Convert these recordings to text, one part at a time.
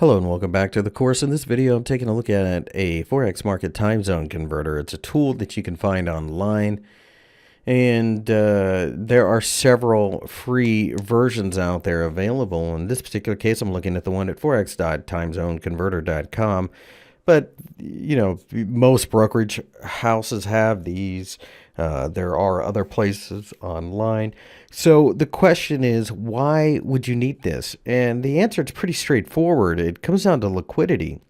Hello and welcome back to the course. In this video, I'm taking a look at a Forex market time zone converter. It's a tool that you can find online, and there are several free versions out there available. In this particular case, I'm looking at the one at forex.timezoneconverter.com. But, you know, most brokerage houses have these. There are other places online. So the question is, why would you need this? And the answer is pretty straightforward. It comes down to liquidity.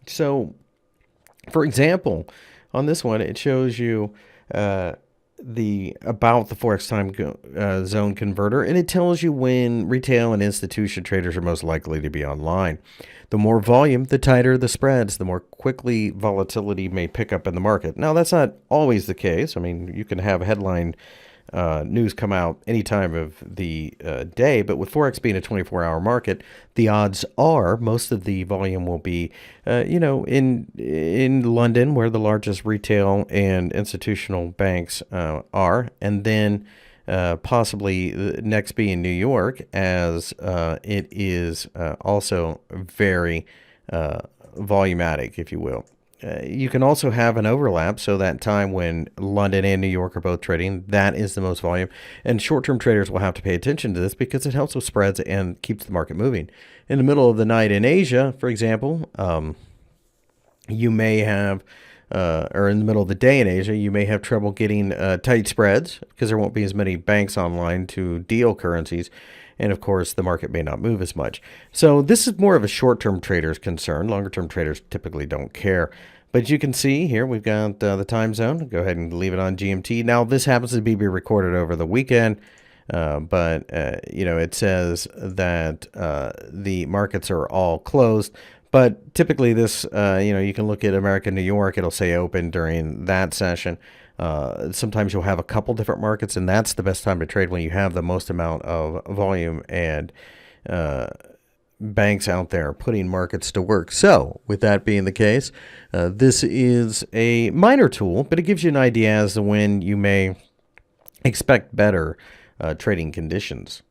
So, for example, on this one, it shows you about the Forex time zone converter, and it tells you when retail and institution traders are most likely to be online. The more volume, the tighter the spreads, the more quickly volatility may pick up in the market. Now, that's not always the case. I mean, you can have headline news come out any time of the day, but with Forex being a 24-hour market, the odds are most of the volume will be, in London, where the largest retail and institutional banks are, and then possibly next be in New York, as it is also very volumatic, if you will. You can also have an overlap, so that time when London and New York are both trading, that is the most volume. And short-term traders will have to pay attention to this because it helps with spreads and keeps the market moving. In the middle of the night in Asia, for example, you may have, or in the middle of the day in Asia, you may have trouble getting tight spreads because there won't be as many banks online to deal currencies. And of course, the market may not move as much. So this is more of a short-term trader's concern. Longer-term traders typically don't care. But you can see here, we've got the time zone. Go ahead and leave it on GMT. Now, this happens to be recorded over the weekend. It says that the markets are all closed. But typically this, you can look at America, New York. It'll say open during that session. Sometimes you'll have a couple different markets, and that's the best time to trade when you have the most amount of volume and banks out there putting markets to work. So with that being the case, this is a minor tool, but it gives you an idea as to when you may expect better trading conditions.